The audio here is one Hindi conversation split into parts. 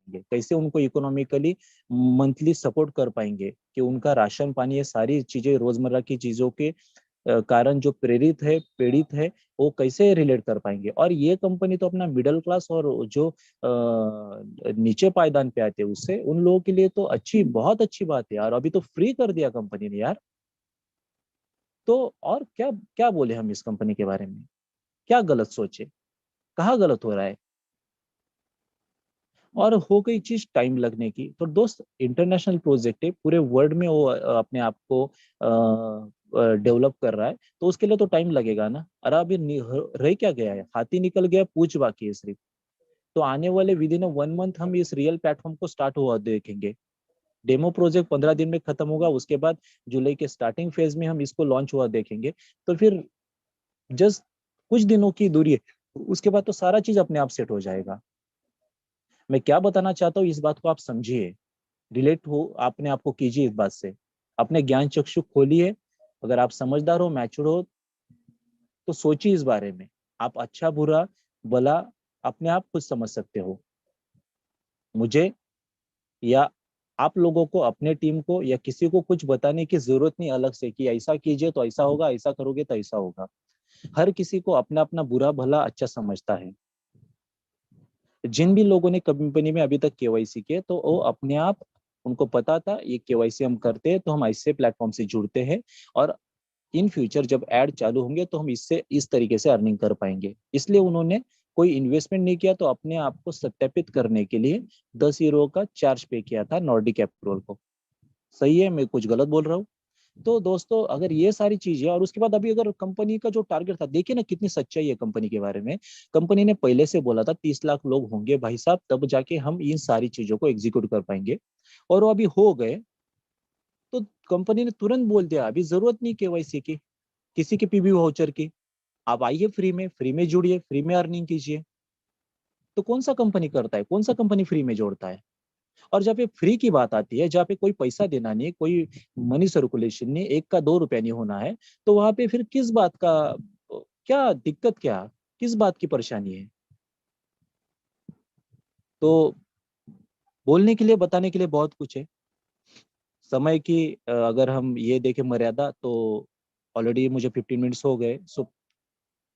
पाएंगे, कैसे उनको इकोनॉमिकली मंथली सपोर्ट कर पाएंगे कि उनका राशन पानी, ये सारी चीजें रोजमर्रा की चीजों के कारण जो प्रेरित है, पीड़ित है, वो कैसे रिलेट कर पाएंगे। और ये कंपनी तो अपना मिडिल क्लास और जो नीचे पायदान पे आते हैं उससे उन लोगों के लिए तो अच्छी, बहुत अच्छी बात है यार। अभी तो फ्री कर दिया कंपनी ने यार। तो और क्या क्या बोले हम इस कंपनी के बारे में, क्या गलत सोचे, कहाँ गलत हो रहा है। और हो गई चीज टाइम लगने की, तो दोस्त इंटरनेशनल प्रोजेक्ट है, पूरे वर्ल्ड में वो अपने आप को डेवलप कर रहा है, तो उसके लिए तो टाइम लगेगा ना। अरे अभी रह क्या गया है, हाथी निकल गया, पूछ बाकी है सिर्फ। तो आने वाले विद इन 1 मंथ हम इस रियल प्लेटफॉर्म को स्टार्ट हुआ देखेंगे। डेमो प्रोजेक्ट 15 दिन में खत्म होगा, उसके बाद जुलाई के स्टार्टिंग फेज में हम इसको लॉन्च हुआ देखेंगे। तो फिर जस्ट कुछ दिनों की दूरी है, उसके बाद तो सारा चीज अपने आप सेट हो जाएगा। मैं क्या बताना चाहता हूँ, इस बात को आप समझिए, रिलेट हो अपने आप को कीजिए इस बात से, अपने ज्ञान चक्षु खोलिए। अगर आप समझदार हो, मैच्योर हो, तो सोचिए इस बारे में। आप अच्छा बुरा भला अपने आप खुद समझ सकते हो। मुझे या आप लोगों को, अपने टीम को या किसी को कुछ बताने की जरूरत नहीं अलग से कि ऐसा कीजिए तो ऐसा होगा, ऐसा करोगे तो ऐसा होगा। हर किसी को अपना अपना बुरा भला अच्छा समझता है। जिन भी लोगों ने कंपनी में अभी तक केवाईसी किए, तो वो अपने आप, उनको पता था ये केवाईसी हम करते हैं तो हम ऐसे प्लेटफॉर्म से जुड़ते हैं, और इन फ्यूचर जब ऐड चालू होंगे तो हम इससे इस तरीके से अर्निंग कर पाएंगे। इसलिए उन्होंने कोई इन्वेस्टमेंट नहीं किया, तो अपने आप को सत्यापित करने के लिए 10 यूरो का चार्ज पे किया था नॉर्डिक अप्रूवल को। सही है, मैं कुछ गलत बोल रहा हूँ? तो दोस्तों अगर ये सारी चीजें, और उसके बाद अभी अगर कंपनी का जो टारगेट था, देखिए ना कितनी सच्चाई है कंपनी के बारे में। कंपनी ने पहले से बोला था 30 लाख लोग होंगे भाई साहब, तब जाके हम इन सारी चीजों को एग्जीक्यूट कर पाएंगे, और वो अभी हो गए। तो कंपनी ने तुरंत बोल दिया अभी जरूरत नहीं केवाईसी की, किसी के पीबी वाउचर की। आप आइए फ्री में जुड़िए, फ्री में अर्निंग कीजिए। तो कौन सा कंपनी करता है, कौन सा कंपनी फ्री में जोड़ता है? और जहाँ पे फ्री की बात आती है, जहाँ पे कोई पैसा देना नहीं, कोई मनी सर्कुलेशन नहीं, 1 का 2 रुपया नहीं होना है, तो वहां पे फिर किस बात का, क्या दिक्कत, क्या किस बात की परेशानी है? तो बोलने के लिए, बताने के लिए बहुत कुछ है। समय की अगर हम ये देखें मर्यादा, तो ऑलरेडी मुझे 15 मिनट्स हो गए। सो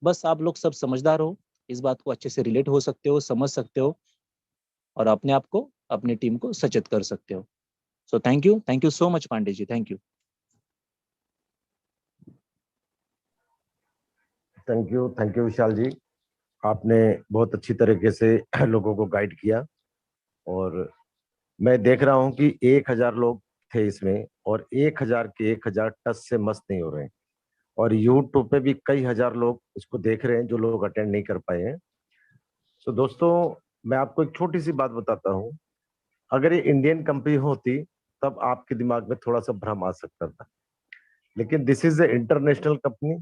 बस आप लोग सब समझदार हो, इस बात को अच्छे से रिलेट हो सकते हो, समझ सकते हो, और अपने आप को, अपनी टीम को सचेत कर सकते हो। So thank you so much Pandey ji, thank you. Thank you Vishal ji. आपने बहुत अच्छी तरीके से लोगों को गाइड किया। और मैं देख रहा हूँ कि 1,000 लोग थे इसमें, और 1,000 के 1,000 टच से मस्त नहीं हो रहे हैं। और यूट्यूब पे भी कई हजार लोग इसको देख रहे हैं, जो लोग अटेंड नहीं कर पाए हैं। तो दोस्तों, मैं आपको एक छोटी सी बात बताता हूँ। अगर ये इंडियन कंपनी होती, तब आपके दिमाग में थोड़ा सा भ्रम आ सकता था। लेकिन this is a international company.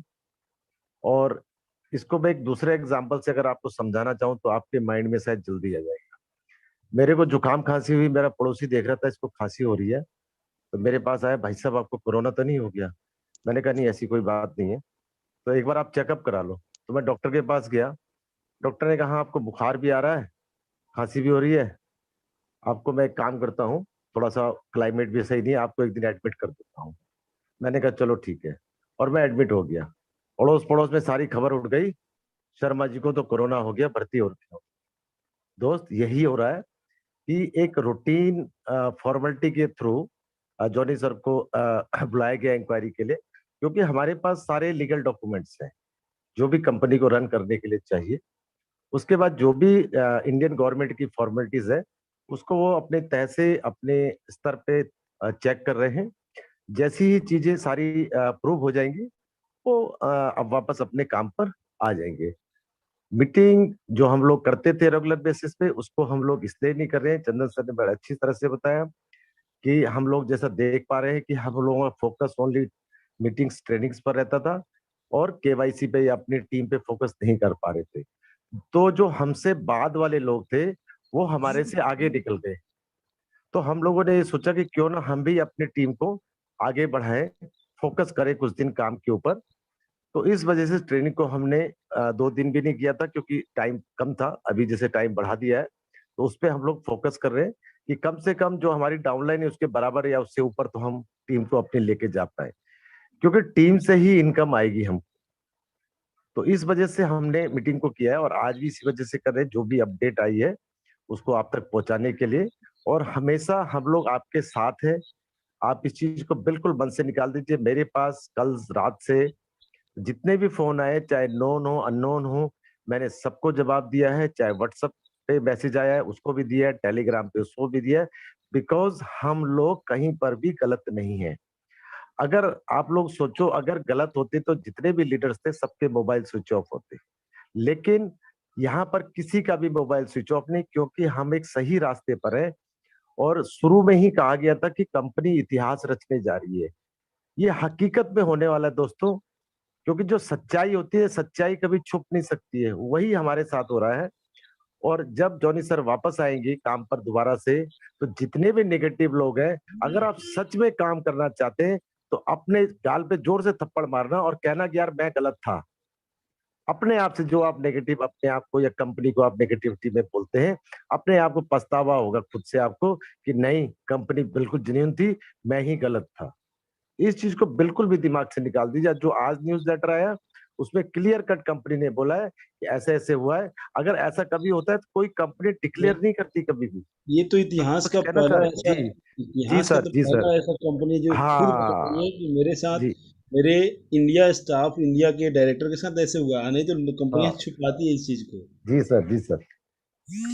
और इसको मैं एक दूसरे एग्जांपल से अगर आपको समझाना चाहूँ, तो आपके माइंड में शायद जल्दी आ जाएगा। मेरे को जुकाम खांसी हुई, मेरा पड़ोसी देख रहा था इसको खांसी हो रही है, तो मेरे पास आया, भाई साहब आपको कोरोना तो नहीं हो गया? मैंने कहा नहीं, ऐसी कोई बात नहीं है, तो एक बार आप चेकअप करा लो। तो मैं डॉक्टर के पास गया। डॉक्टर ने कहा आपको बुखार भी आ रहा है, खांसी भी हो रही है, आपको मैं एक काम करता हूँ, थोड़ा सा क्लाइमेट भी सही नहीं है, आपको एक दिन एडमिट कर देता हूँ। मैंने कहा चलो ठीक है। और मैं एडमिट हो गया। अड़ोस पड़ोस में सारी खबर उठ गई, शर्मा जी को तो कोरोना हो गया, भर्ती हो रहे हो। दोस्त, यही हो रहा है कि एक रूटीन फॉर्मेलिटी के थ्रू जॉनी सर को बुलाया गया इंक्वायरी के लिए, क्योंकि हमारे पास सारे लीगल डॉक्यूमेंट्स हैं जो भी कंपनी को रन करने के लिए चाहिए। उसके बाद जो भी इंडियन गवर्नमेंट की फॉर्मेलिटीज है, उसको वो अपने तह से अपने स्तर पे चेक कर रहे हैं। जैसी ही चीजें सारी प्रूव हो जाएंगी, वो अब वापस अपने काम पर आ जाएंगे। मीटिंग जो हम लोग करते थे रेगुलर बेसिस पे, उसको हम लोग इसलिए नहीं कर रहे हैं। चंदन सर ने बड़ा अच्छी तरह से बताया कि हम लोग जैसा देख पा रहे हैं कि हम लोगों का फोकस ओनली मीटिंग्स ट्रेनिंग्स पर रहता था, और केवाईसी पे या अपनी टीम पे फोकस नहीं कर पा रहे थे। तो जो हमसे बाद वाले लोग थे, वो हमारे से आगे निकल गए। तो हम लोगों ने ये सोचा कि क्यों ना हम भी अपनी टीम को आगे बढ़ाएं, फोकस करें कुछ दिन काम के ऊपर। तो इस वजह से ट्रेनिंग को हमने 2 दिन भी नहीं किया था, क्योंकि टाइम कम था। अभी जैसे टाइम बढ़ा दिया है, तो उस पर हम लोग फोकस कर रहे हैं कि कम से कम जो हमारी डाउनलाइन है उसके बराबर या उससे ऊपर तो हम टीम को अपने लेके जा पाए, क्योंकि टीम से ही इनकम आएगी हम। तो इस वजह से हमने मीटिंग को किया है और आज भी इसी वजह से कर रहे हैं, जो भी अपडेट आई है उसको आप तक पहुंचाने के लिए। और हमेशा हम लोग आपके साथ हैं। आप इस चीज को बिल्कुल मन से निकाल दीजिए। मेरे पास कल रात से जितने भी फोन आए, चाहे नोन हो अननोन हो, मैंने सबको जवाब दिया है। चाहे व्हाट्सएप पे मैसेज आया है उसको भी दिया है, टेलीग्राम पे उसको भी दिया है। बिकॉज हम लोग कहीं पर भी गलत नहीं है। अगर आप लोग सोचो, अगर गलत होते तो जितने भी लीडर्स थे सबके मोबाइल स्विच ऑफ होते, लेकिन यहाँ पर किसी का भी मोबाइल स्विच ऑफ नहीं, क्योंकि हम एक सही रास्ते पर है। और शुरू में ही कहा गया था कि कंपनी इतिहास रचने जा रही है। ये हकीकत में होने वाला है दोस्तों, क्योंकि जो सच्चाई होती है, सच्चाई कभी छुप नहीं सकती है। वही हमारे साथ हो रहा है। और जब जॉनी सर वापस आएंगे काम पर दोबारा से, तो जितने भी नेगेटिव लोग हैं, अगर आप सच में काम करना चाहते हैं तो अपने गाल पे जोर से थप्पड़ मारना और कहना कि यार मैं गलत था। अपने आप से जो आप नेगेटिव अपने आप को या कंपनी को आप नेगेटिविटी में बोलते हैं, अपने आप को पछतावा होगा खुद से आपको कि नहीं, कंपनी बिल्कुल जेन्युइन थी, मैं ही गलत था। इस चीज को बिल्कुल भी दिमाग से निकाल दीजिए। जो आज न्यूज लेटर आया उसमें क्लियर कट कंपनी ने बोला है कि ऐसे ऐसे हुआ है। अगर ऐसा कभी होता है तो कोई कंपनी ये डिक्लेयर नहीं करती कभी भी। ये तो इतिहास कुछ का कहना चाह पहला रहे? ऐसा, जी। जी इतिहास का सर, तो जी सर। पहला ऐसा कंपनी जो खुद बता रही हाँ। है कि मेरे साथ, जी। मेरे इंडिया स्टाफ, इंडिया के डायरेक्टर के साथ ऐसे हुआ, नहीं तो कंपनियां हाँ। छुपाती है इस चीज को। जी सर, जी सर।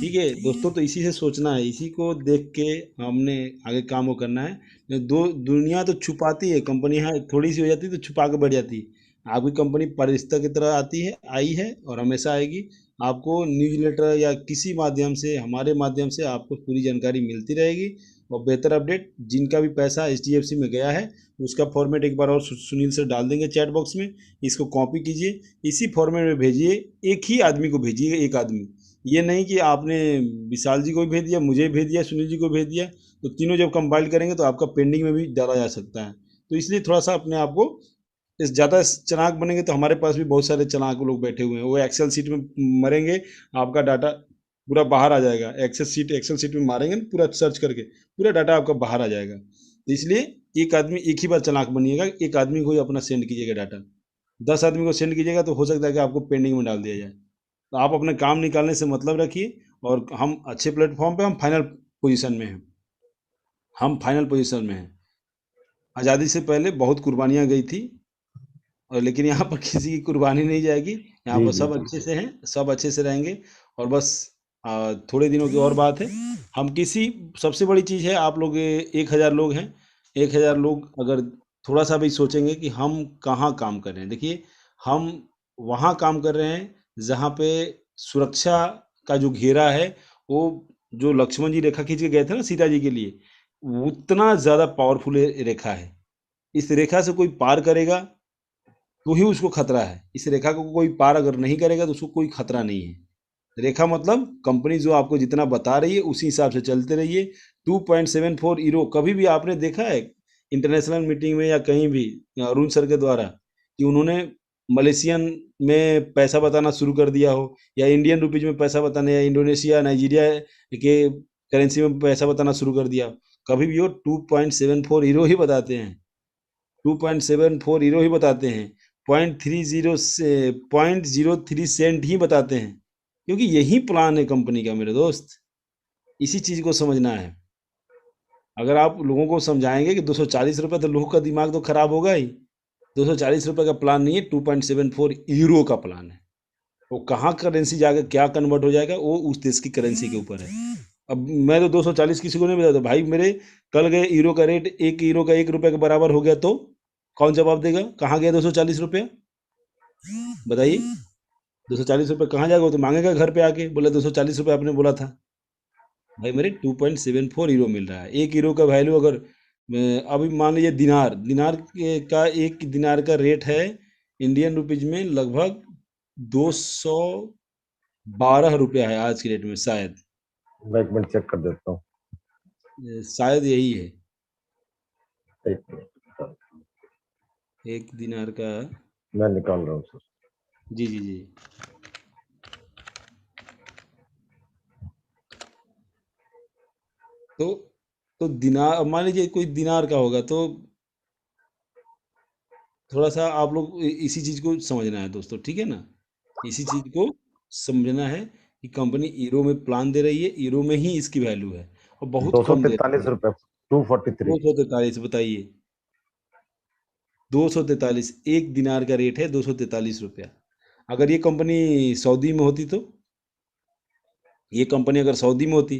ठीक है दोस्तों, तो इसी से सोचना है, इसी को देख के हमने आगे काम को करना है। दुनिया तो छुपाती है, कंपनी हाँ थोड़ी सी हो जाती है तो छुपा के बढ़ जाती है। आपकी कंपनी परिस्थिति की तरह आती है, आई है और हमेशा आएगी। आपको न्यूज़लेटर या किसी माध्यम से, हमारे माध्यम से आपको पूरी जानकारी मिलती रहेगी। और बेहतर अपडेट, जिनका भी पैसा HDFC में गया है उसका फॉर्मेट एक बार और सुनील से डाल देंगे चैट बॉक्स में। इसको कॉपी कीजिए, इसी फॉर्मेट में भेजिए। एक ही आदमी को भेजिए, एक आदमी। ये नहीं कि आपने विशाल जी को भी भेज दिया, मुझे भेज दिया, सुनील जी को भेज दिया। तो तीनों जब कंपाइल करेंगे तो आपका पेंडिंग में भी डाला जा सकता है। तो इसलिए थोड़ा सा अपने आप को, इस ज़्यादा चालाक बनेंगे तो हमारे पास भी बहुत सारे चालाक लोग बैठे हुए हैं, वो एक्सेल सीट में मरेंगे, आपका डाटा पूरा बाहर आ जाएगा। एक्सेल सीट में मारेंगे ना, पूरा सर्च करके पूरा डाटा आपका बाहर आ जाएगा। तो इसलिए एक आदमी, एक ही बार चालाक बनिएगा, एक आदमी को ही अपना सेंड कीजिएगा डाटा। 10 आदमी को सेंड कीजिएगा तो हो सकता है कि आपको पेंडिंग में डाल दिया जाए। तो आप अपने काम निकालने से मतलब रखिए। और हम अच्छे प्लेटफॉर्म पे, हम फाइनल पोजीशन में हैं, हम फाइनल पोजीशन में हैं। आज़ादी से पहले बहुत कुर्बानियाँ गई थी, और लेकिन यहाँ पर किसी की कुर्बानी नहीं जाएगी। यहाँ जी पर जी सब जी अच्छे जी। से हैं, सब अच्छे से रहेंगे। और बस थोड़े दिनों की और बात है। हम किसी, सबसे बड़ी चीज़ है, आप लोग 1,000 लोग हैं। 1,000 लोग अगर थोड़ा सा भी सोचेंगे कि हम कहाँ काम कर रहे हैं, देखिए हम वहाँ काम कर रहे हैं जहाँ पे सुरक्षा का जो घेरा है, वो जो लक्ष्मण जी रेखा खींच के गए थे ना सीता जी के लिए, उतना ज़्यादा पावरफुल रेखा है। इस रेखा से कोई पार करेगा तो ही उसको खतरा है। इस रेखा को कोई पार अगर नहीं करेगा तो उसको कोई खतरा नहीं है। रेखा मतलब कंपनी जो आपको जितना बता रही है उसी हिसाब से चलते रहिए। 2.74 ईरो, कभी भी आपने देखा है इंटरनेशनल मीटिंग में या कहीं भी अरुण सर के द्वारा कि उन्होंने मलेशियन में पैसा बताना शुरू कर दिया हो, या इंडियन रुपीज में पैसा बताने, या इंडोनेशिया नाइजीरिया के करेंसी में पैसा बताना शुरू कर दिया? कभी भी वो 2.74 ईरो ही बताते हैं। 2.74 हीरो ही बताते हैं। 0.30 से 0.03 सेंट ही बताते हैं, क्योंकि यही प्लान है कंपनी का मेरे दोस्त। इसी चीज को समझना है। अगर आप लोगों को समझाएंगे कि 240 रुपये, तो लोगों का दिमाग तो खराब होगा ही। 240 रुपये का प्लान नहीं है, 2.74 यूरो का प्लान है। वो कहाँ करेंसी जाकर क्या कन्वर्ट हो जाएगा, वो उस देश की करेंसी के ऊपर है। अब मैं तो 240 किसी को नहीं बताता भाई। मेरे कल गए यूरो का रेट, 1 यूरो का 1 रुपये के बराबर हो गया तो कौन जवाब देगा? कहाँ गया 240 रुपये? बताइए। 240 रुपये कहाँ जाएगा? वो तो मांगेगा घर पे आके, बोले 240 रुपये आपने बोला था। भाई मेरे 2.74 यूरो मिल रहा है। 1 यूरो का वैल्यू अगर अभी मान लीजिए का 1 दिनार का रेट है इंडियन रुपीज में लगभग 212 रुपया है आज की डेट में, शायद। मैं एक मिनट चेक कर देता हूँ। शायद यही है। एक मिनट, 1 दिनार का। मैं निकाल रहा हूँ सर। जी जी जी। तो दिनार, मान लीजिए कोई दिनार का होगा, तो थोड़ा सा आप लोग इसी चीज को समझना है दोस्तों, ठीक है ना। इसी चीज को समझना है कि कंपनी यूरो में प्लान दे रही है, यूरो में ही इसकी वैल्यू है और बहुत कम दे रही है। 243 रुपए, 243। 243, बताइए, 243 एक दिनार का रेट है, 243 रुपया। अगर ये कंपनी सऊदी में होती तो, ये कंपनी अगर सऊदी में होती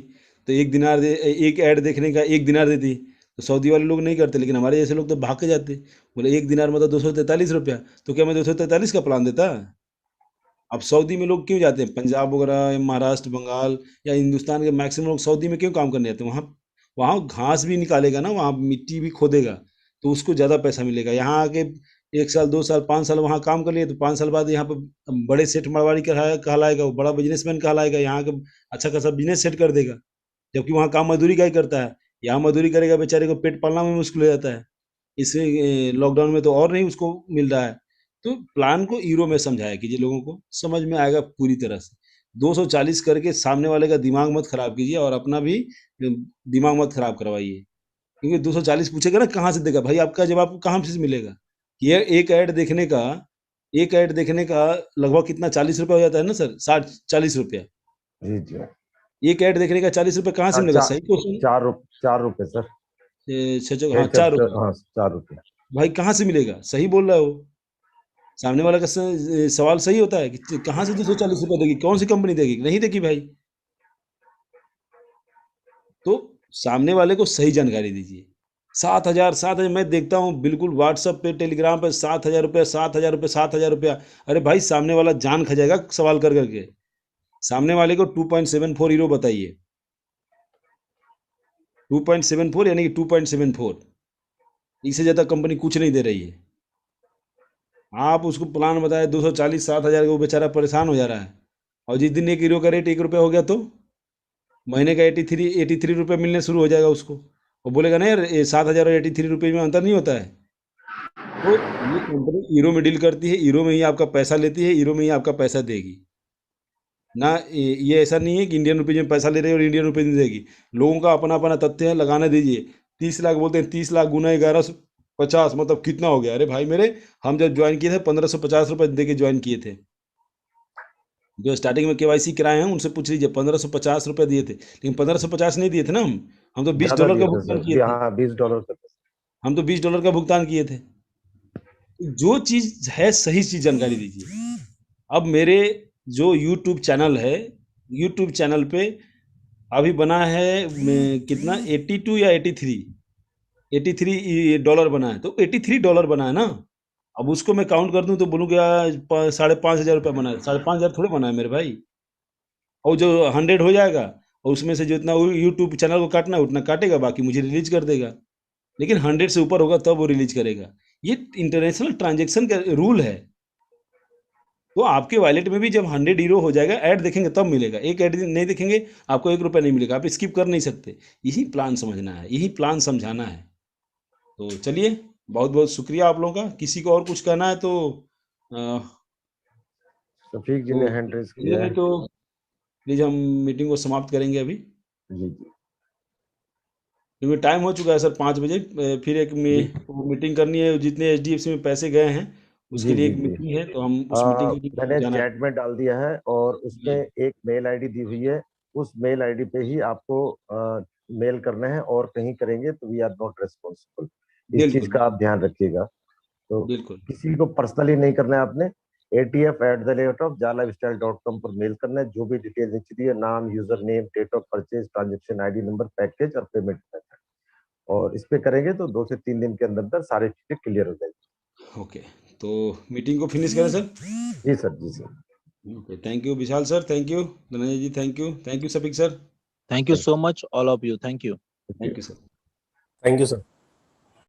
तो एक ऐड देखने का 1 दिनार देती, तो सऊदी वाले लोग नहीं करते, लेकिन हमारे जैसे लोग तो भाग के जाते, बोले 1 दिनार मतलब 243 रुपया, तो क्या मैं 243 का प्लान देता। अब सऊदी में लोग क्यों जाते हैं, पंजाब वगैरह या महाराष्ट्र, बंगाल या हिंदुस्तान के मैक्सिमम लोग सऊदी में क्यों काम करने जाते हैं, वहाँ वहाँ घास भी निकालेगा ना, वहाँ मिट्टी भी खोदेगा, तो उसको ज़्यादा पैसा मिलेगा। यहाँ आके 1 साल 2 साल 5 साल वहाँ काम कर लिए, तो 5 साल बाद यहाँ पर बड़े सेठ मारवाड़ी कहलाएगा, वो बड़ा बिजनेसमैन कहलाएगा, यहाँ के अच्छा खासा बिजनेस सेट कर देगा। जबकि वहाँ काम मजदूरी का ही करता है, यहाँ मजदूरी करेगा बेचारे को पेट पालना में मुश्किल हो जाता है। इसे लॉकडाउन में तो और नहीं उसको मिल रहा है। तो प्लान को यूरो में समझाया कीजिए, लोगों को समझ में आएगा पूरी तरह से। 240 करके सामने वाले का दिमाग मत खराब कीजिए और अपना भी दिमाग मत खराब करवाइए, क्योंकि 240 पूछेगा ना कहाँ से देगा, भाई आपका जवाब कहाँ से मिलेगा। ये एक ऐड देखने का लगभग कितना 40 रुपया हो जाता है ना सर, 60-40 रुपया। जी जी। एक ऐड देखने का 40 रुपये कहाँ से मिलेगा, सही क्वेश्चन। 4 रुपए सर। हाँ, 4 रुपये। हाँ, 4 रुपए। भाई कहाँ से मिलेगा, सही बोल रहा है वो। सामने वाला का सवाल सही होता है कि कहाँ से 240 रुपये देगी, कौन सी कंपनी देगी, नहीं देगी भाई। तो सामने वाले को सही जानकारी दीजिए। 7,000 मैं देखता हूँ बिल्कुल व्हाट्सएप पे, टेलीग्राम पे, 7,000 रुपया, 7,000 रुपया, 7,000 रुपया। अरे भाई सामने वाला जान खा जाएगा सवाल कर करके। सामने वाले को 2.74 यूरो बताइए, 2.74 यानी कि 2.74, इससे ज़्यादा कंपनी कुछ नहीं दे रही है। आप उसको प्लान बताए 240, 7,000 का, वो बेचारा परेशान हो जा रहा है। और जिस दिन 1 यूरो का रेट 1 रुपया हो गया, तो महीने का 83 रुपये मिलने शुरू हो जाएगा उसको। वो बोलेगा नहीं यार, 7,000 और 83 रुपये में अंतर नहीं होता है। तो ये कंपनी यूरो में डील करती है, यूरो में ही आपका पैसा लेती है, यूरो में ही आपका पैसा देगी ना। ये ऐसा नहीं है कि इंडियन रुपीज में पैसा ले रही है और इंडियन रुपीज में देगी। लोगों का अपना अपना तथ्य है, लगाने दीजिए। 30 लाख बोलते हैं, 30 लाख गुना 1150 मतलब कितना हो गया। अरे भाई मेरे, हम जब ज्वाइन किए थे 1,550 रुपये दे के ज्वाइन किए थे। जो स्टार्टिंग में केवाईसी कराए हैं उनसे पूछ लीजिए, 1,550 रुपये दिए थे, लेकिन 1,550 नहीं दिए थे ना, हम तो 20 ज्यादा डॉलर का दिए थे भुगतान सर, किए थे। हाँ, $20 का। हम तो 20 डॉलर का भुगतान किए थे। जो चीज है सही चीज जानकारी दीजिए। अब मेरे जो यूट्यूब चैनल है, यूट्यूब चैनल पे अभी बना है कितना, 82 या 83 डॉलर बना है, तो 83 डॉलर बना है ना। अब उसको मैं काउंट कर दूं तो बोलूँ क्या 5,500 रुपया बना है, 5,500 थोड़े बना है मेरे भाई। और जो 100 हो जाएगा, और उसमें से जितना यूट्यूब चैनल को काटना है उतना काटेगा, बाकी मुझे रिलीज कर देगा। लेकिन 100 से ऊपर होगा तब वो रिलीज करेगा। ये इंटरनेशनल ट्रांजेक्शन का रूल है। तो आपके वॉलेट में भी जब 100 यूरो हो जाएगा, ऐड देखेंगे तब मिलेगा, एक ऐड नहीं देखेंगे आपको 1 रुपया नहीं मिलेगा, आप स्किप कर नहीं सकते। यही प्लान समझना है, यही प्लान समझाना है। तो चलिए, बहुत बहुत शुक्रिया आप लोगों का। किसी को और कुछ कहना है तो शफीक जी ने हैंड रेज किया नहीं है। तो प्लीज हम मीटिंग को समाप्त करेंगे अभी, जी जी क्योंकि टाइम हो चुका है सर 5 बजे। फिर एक जी मीटिंग करनी है, जितने एचडीएफसी में पैसे गए हैं उसके जी लिए जी एक जी। मीटिंग है, तो हम उस मीटिंग के लिए मैंने जाना है। चैट में डाल दिया है और उसमें जी एक मेल आईडी दी हुई है। उस मेल आईडी पे ही आपको मेल करना है, और कहीं करेंगे तो वी आर नॉट रेस्पॉन्सिबल। इस चीज बिल्कुल का आप ध्यान रखिएगा। तो बिल्कुल। किसी को पर्सनली नहीं करना है आपने, atf@jalifestyle.com पर मेल करना है। जो भी डिटेल नीचे दी है, नाम, user name, date of purchase, transaction ID number, package और पेमेंट मेथड, और इस पे करेंगे तो 2 से 3 दिन के अंदर अंदर सारी चीजें क्लियर हो जाएगी। ओके, तो मीटिंग को फिनिश करें सर। जी सर, जी sir. Okay, thank you Vishal sir, thank you Dhananjay ji, thank you Safiq sir, thank you thank so much all of you, thank you. You. Thank you sir. Thank you sir.